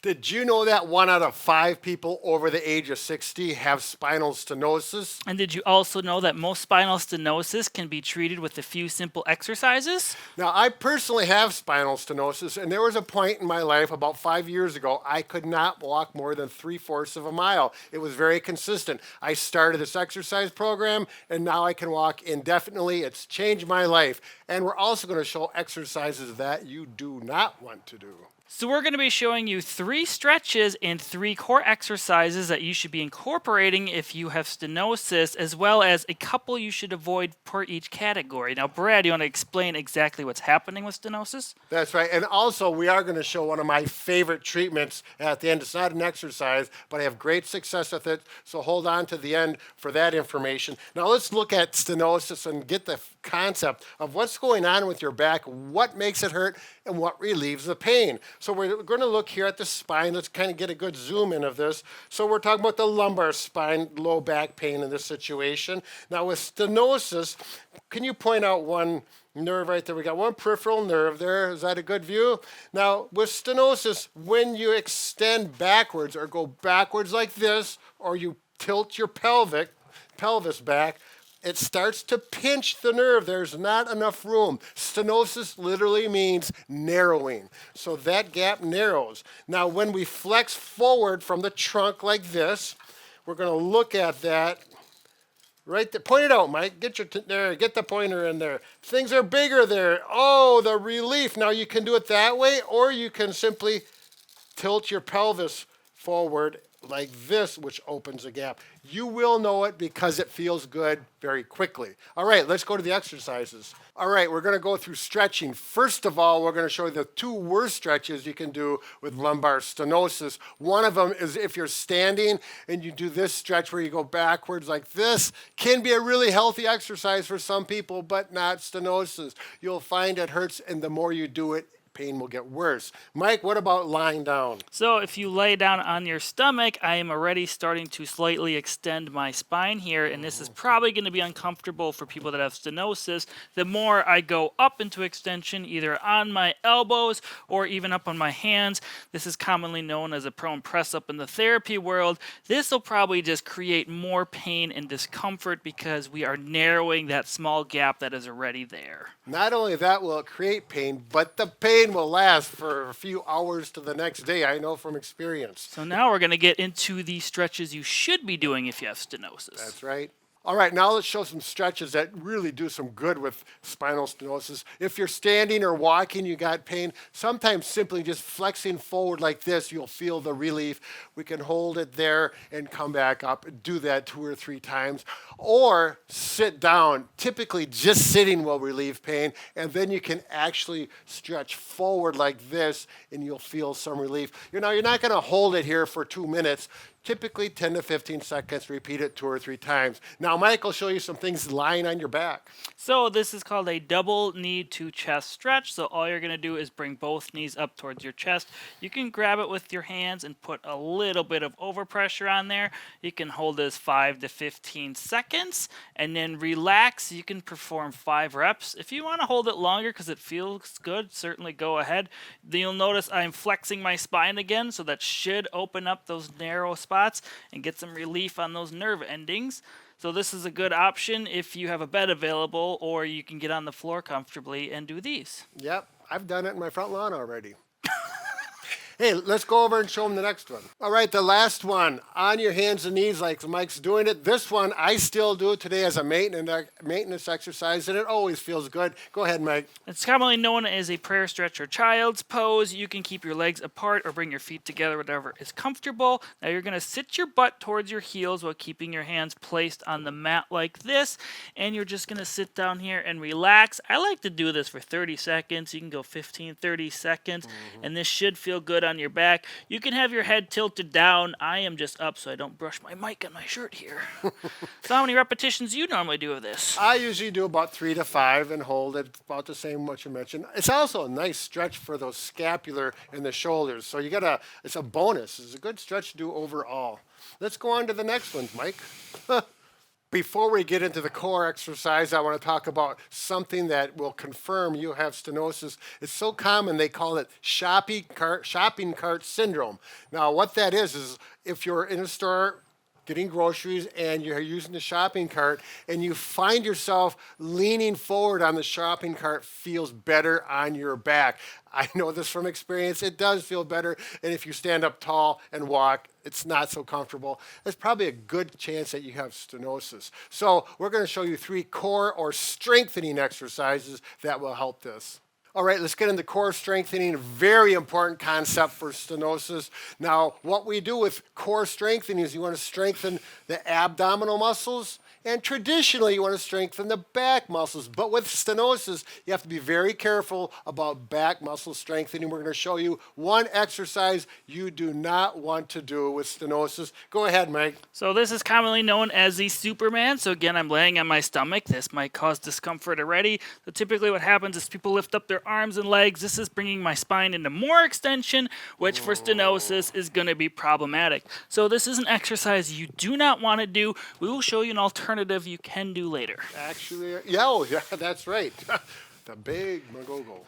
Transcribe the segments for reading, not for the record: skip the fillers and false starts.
Did you know that 1 out of 5 people over the age of 60 have spinal stenosis? And did you also know that most spinal stenosis can be treated with a few simple exercises? Now, I personally have spinal stenosis, and there was a point in my life about 5 years ago I could not walk more than 3/4 of a mile. It was very consistent. I started this exercise program, and now I can walk indefinitely. It's changed my life. And we're also going to show exercises that you do not want to do. So, we're going to be showing you 3 stretches and 3 core exercises that you should be incorporating if you have stenosis, as well as a couple you should avoid per each category. Now, Brad, you want to explain exactly what's happening with stenosis? That's right. And also, we are going to show one of my favorite treatments at the end. It's not an exercise, but I have great success with it. So hold on to the end for that information. Now, let's look at stenosis and get the concept of what's going on with your back, what makes it hurt, and what relieves the pain. So we're going to look here at the spine. Let's kind of get a good zoom in of this. So we're talking about the lumbar spine, low back pain in this situation. Now, with stenosis, can you point out one nerve right there? We got one peripheral nerve there. Is that a good view? Now, with stenosis, when you extend backwards or go backwards like this, or you tilt your pelvis back, it starts to pinch the nerve. There's not enough room. Stenosis literally means narrowing. So that gap narrows. Now, when we flex forward from the trunk like this, we're going to look at that. Right there. Point it out, Mike. Get the pointer in there. Things are bigger there. Oh, the relief. Now you can do it that way, or you can simply tilt your pelvis forward like this, which opens a gap. You will know it because it feels good very quickly. All right, let's go to the exercises. All right, we're going to go through stretching. First of all, we're going to show you the 2 worst stretches you can do with lumbar stenosis. One of them is if you're standing and you do this stretch where you go backwards like this. Can be a really healthy exercise for some people, but not stenosis. You'll find it hurts, and the more you do it, pain will get worse. Mike, what about lying down? So, if you lay down on your stomach, I am already starting to slightly extend my spine here, and this is probably going to be uncomfortable for people that have stenosis. The more I go up into extension, either on my elbows or even up on my hands, this is commonly known as a prone press up in the therapy world. This will probably just create more pain and discomfort because we are narrowing that small gap that is already there. Not only that will it create pain, but the pain will last for a few hours to the next day. I know from experience. So now we're going to get into the stretches you should be doing if you have stenosis. That's right. All right, now let's show some stretches that really do some good with spinal stenosis. If you're standing or walking, you got pain, sometimes simply just flexing forward like this, you'll feel the relief. We can hold it there and come back up. Do that 2 or 3 times. Or sit down. Typically, just sitting will relieve pain, and then you can actually stretch forward like this, and you'll feel some relief. You're not going to hold it here for 2 minutes. Typically 10 to 15 seconds, repeat it 2 or 3 times. Now, Mike will show you some things lying on your back. So this is called a double knee to chest stretch. So all you're going to do is bring both knees up towards your chest. You can grab it with your hands and put a little bit of overpressure on there. You can hold this 5 to 15 seconds and then relax. You can perform 5 reps. If you want to hold it longer because it feels good, certainly go ahead. Then you'll notice I'm flexing my spine again, so that should open up those narrow spots and get some relief on those nerve endings. So this is a good option if you have a bed available, or you can get on the floor comfortably and do these. Yep, I've done it in my front lawn already. Hey, let's go over and show them the next one. All right, the last one, on your hands and knees like Mike's doing it. This one, I still do it today as a maintenance exercise, and it always feels good. Go ahead, Mike. It's commonly known as a prayer stretch or child's pose. You can keep your legs apart or bring your feet together, whatever is comfortable. Now you're going to sit your butt towards your heels while keeping your hands placed on the mat like this, and you're just going to sit down here and relax. I like to do this for 30 seconds. You can go 15, 30 seconds, and this should feel good on your back. You can have your head tilted down. I am just up so I don't brush my mic on my shirt here. So how many repetitions do you normally do of this? I usually do about 3 to 5 and hold it about the same what you mentioned. It's also a nice stretch for those scapular and the shoulders. So it's a bonus. It's a good stretch to do overall. Let's go on to the next one, Mike. Before we get into the core exercise, I want to talk about something that will confirm you have stenosis. It's so common they call it shopping cart syndrome. Now, what that is if you're in a store getting groceries and you're using the shopping cart and you find yourself leaning forward on the shopping cart feels better on your back. I know this from experience. It does feel better. And if you stand up tall and walk, it's not so comfortable. There's probably a good chance that you have stenosis. So we're going to show you 3 core or strengthening exercises that will help this. All right, let's get into core strengthening, a very important concept for stenosis. Now, what we do with core strengthening is you want to strengthen the abdominal muscles, and traditionally you want to strengthen the back muscles. But with stenosis, you have to be very careful about back muscle strengthening. We're going to show you one exercise you do not want to do with stenosis. Go ahead, Mike. So this is commonly known as the Superman. So again, I'm laying on my stomach. This might cause discomfort already. So typically what happens is people lift up their arms and legs. This is bringing my spine into more extension, which for stenosis is going to be problematic. So this is an exercise you do not want to do. We will show you an alternative you can do later. Actually, yeah, that's right. The big magogo.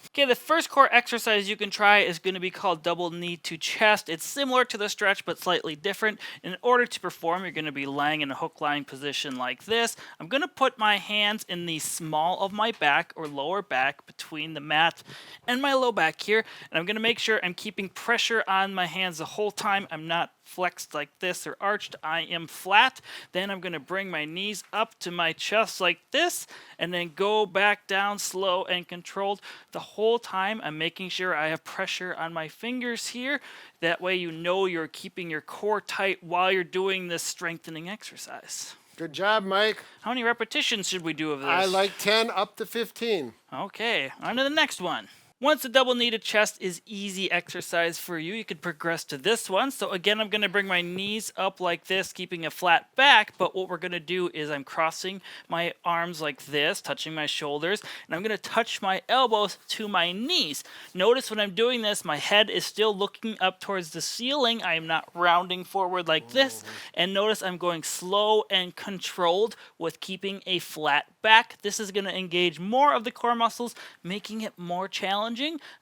Okay, the first core exercise you can try is going to be called double knee to chest. It's similar to the stretch, but slightly different. In order to perform, you're going to be lying in a hook lying position like this. I'm going to put my hands in the small of my back or lower back between the mat and my low back here. And I'm going to make sure I'm keeping pressure on my hands the whole time. I'm not flexed like this or arched. I am flat. Then I'm going to bring my knees up to my chest like this and then go back down slow and controlled. The whole time I'm making sure I have pressure on my fingers here. That way you know you're keeping your core tight while you're doing this strengthening exercise. Good job, Mike. How many repetitions should we do of this? I like 10 up to 15. Okay, on to the next one. Once the double knee to chest is easy exercise for you, you could progress to this one. So again, I'm going to bring my knees up like this, keeping a flat back. But what we're going to do is I'm crossing my arms like this, touching my shoulders, and I'm going to touch my elbows to my knees. Notice when I'm doing this, my head is still looking up towards the ceiling. I am not rounding forward like this. And notice I'm going slow and controlled with keeping a flat back. This is going to engage more of the core muscles, making it more challenging.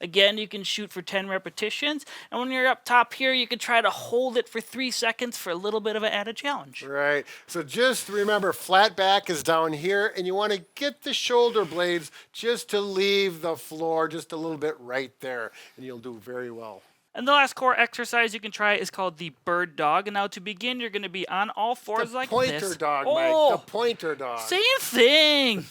Again, you can shoot for 10 repetitions. And when you're up top here, you can try to hold it for 3 seconds for a little bit of an added challenge. Right. So just remember, flat back is down here, and you want to get the shoulder blades just to leave the floor just a little bit right there, and you'll do very well. And the last core exercise you can try is called the bird dog. And now to begin, you're going to be on all fours like this. The pointer dog, Mike. The pointer dog. Same thing.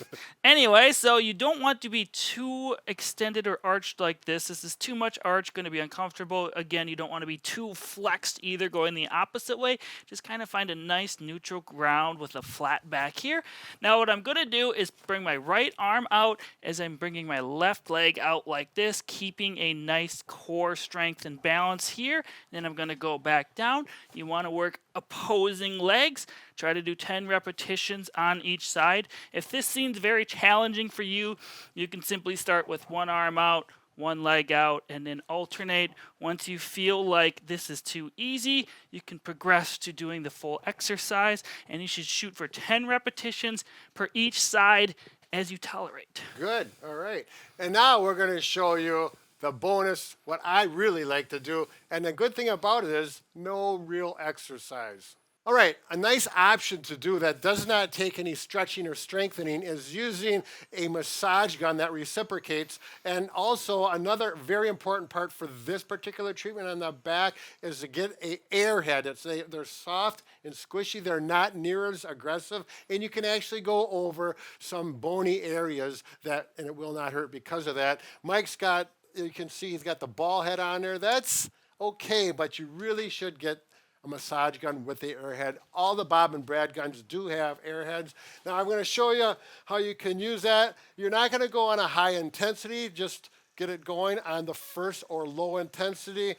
Anyway, so you don't want to be too extended or arched like this. This is too much arch, going to be uncomfortable. Again, you don't want to be too flexed either, going the opposite way. Just kind of find a nice neutral ground with a flat back here. Now what I'm going to do is bring my right arm out as I'm bringing my left leg out like this, keeping a nice core strength and balance here. Then I'm going to go back down. You want to work opposing legs. Try to do 10 repetitions on each side. If this seems very challenging for you, you can simply start with one arm out, one leg out, and then alternate. Once you feel like this is too easy, you can progress to doing the full exercise, and you should shoot for 10 repetitions per each side as you tolerate. Good. All right. And now we're going to show you the bonus, what I really like to do. And the good thing about it is no real exercise. All right, a nice option to do that does not take any stretching or strengthening is using a massage gun that reciprocates. And also another very important part for this particular treatment on the back is to get an airhead. They're soft and squishy. They're not near as aggressive. And you can actually go over some bony areas and it will not hurt because of that. Mike's got, you can see he's got the ball head on there. That's okay, but you really should get a massage gun with the airhead. All the Bob and Brad guns do have airheads. Now I'm going to show you how you can use that. You're not going to go on a high intensity, just get it going on the first or low intensity.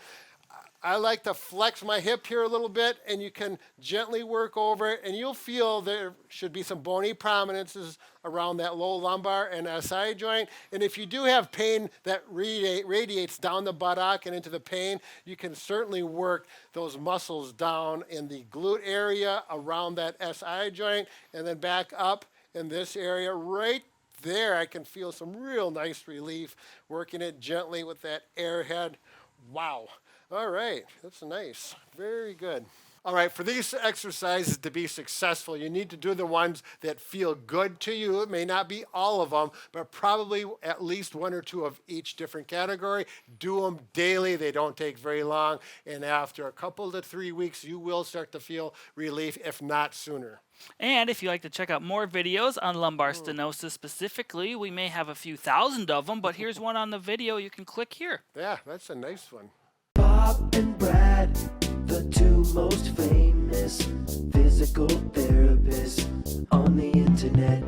I like to flex my hip here a little bit, and you can gently work over it, and you'll feel there should be some bony prominences around that low lumbar and SI joint. And if you do have pain that radiates down the buttock and into the pain, you can certainly work those muscles down in the glute area around that SI joint, and then back up in this area right there. I can feel some real nice relief working it gently with that airhead. Wow. All right, that's nice. Very good. All right, for these exercises to be successful, you need to do the ones that feel good to you. It may not be all of them, but probably at least one or two of each different category. Do them daily. They don't take very long. And after a couple to 3 weeks, you will start to feel relief, if not sooner. And if you'd like to check out more videos on lumbar stenosis specifically, we may have a few thousand of them, but here's one on the video. You can click here. Yeah, that's a nice one. Bob and Brad, the two most famous physical therapists on the internet.